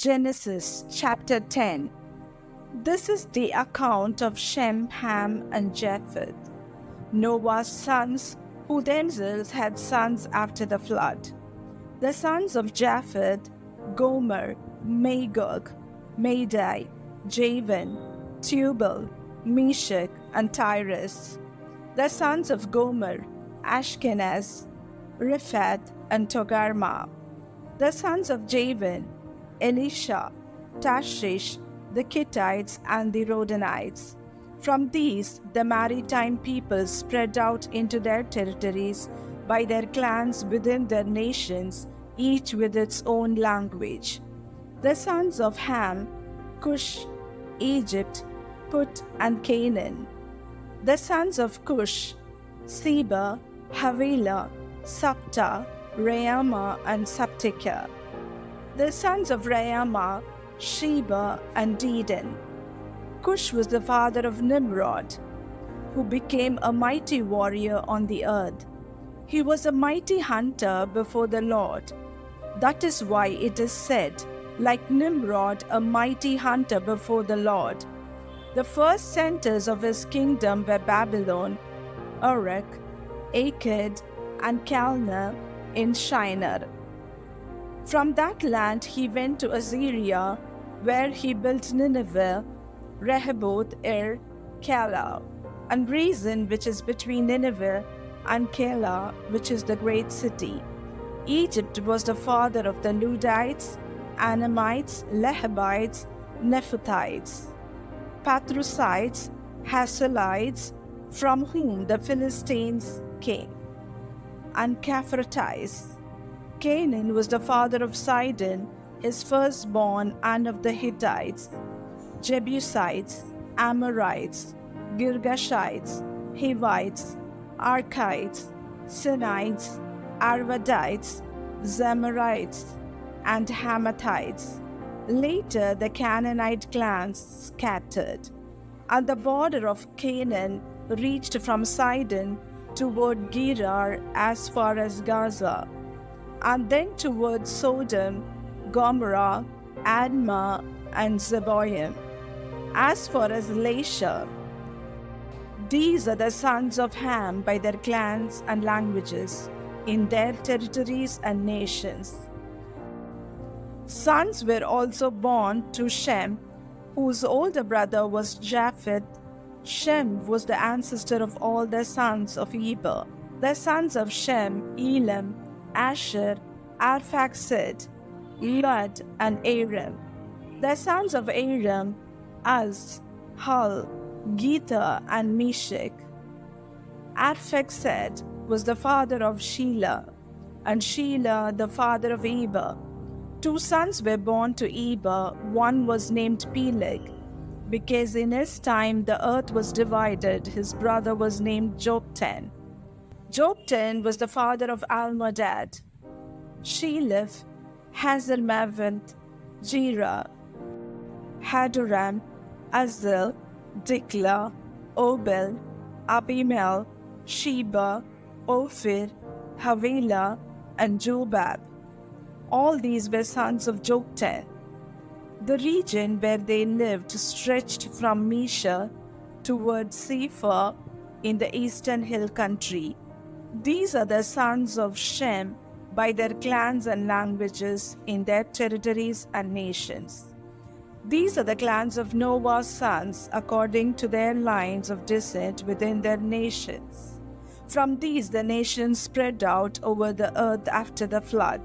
Genesis chapter 10. This is the account of Shem, Ham, and Japheth, Noah's sons, who themselves had sons after the flood. The sons of Japheth: Gomer, Magog, Madai, Javan, Tubal, Meshach, and Tyrus. The sons of Gomer: Ashkenaz, Riphath, and Togarmah. The sons of Javan: Elisha, Tarshish, the Kittites, and the Rodanites. From these, the maritime peoples spread out into their territories by their clans within their nations, each with its own language. The sons of Ham: Cush, Egypt, Put, and Canaan. The sons of Cush: Seba, Havilah, Sabta, Raamah, and Sabteka. The sons of Raamah: Sheba and Dedan. Cush was the father of Nimrod, who became a mighty warrior on the earth. He was a mighty hunter before the Lord. That is why it is said, like Nimrod, a mighty hunter before the Lord. The first centers of his kingdom were Babylon, Uruk, Akkad, and Calneh in Shinar. From that land he went to Assyria, where he built Nineveh, Rehoboth, Calah, and Rezin, which is between Nineveh and Calah, which is the great city. Egypt was the father of the Ludites, Anamites, Lehabites, Nephathites, Pathrusites, Hasalites, from whom the Philistines came, and Caphratites. Canaan was the father of Sidon, his firstborn, and of the Hittites, Jebusites, Amorites, Girgashites, Hivites, Archites, Sinites, Arvadites, Zemarites, and Hamathites. Later the Canaanite clans scattered, and the border of Canaan reached from Sidon toward Gerar as far as Gaza, and then toward Sodom, Gomorrah, Admah, and Zeboim, as far as Lasha. These are the sons of Ham by their clans and languages, in their territories and nations. Sons were also born to Shem, whose older brother was Japheth. Shem was the ancestor of all the sons of Eber. The sons of Shem: Elam, Asher, Arphaxad, Lud, and Aram. The sons of Aram: Uz, Hul, Gether, and Meshach. Arphaxad was the father of Shelah, and Shelah the father of Eber. Two sons were born to Eber. One was named Peleg, because in his time the earth was divided. His brother was named Joktan. Joktan was the father of Almodad, Sheleph, Hazarmaveth, Jerah, Hadoram, Azel, Diklah, Obel, Abimel, Sheba, Ophir, Havilah, and Jobab. All these were sons of Joktan. The region where they lived stretched from Mesha toward Sephar in the eastern hill country. These are the sons of Shem by their clans and languages, in their territories and nations. These are the clans of Noah's sons according to their lines of descent within their nations. From these the nations spread out over the earth after the flood.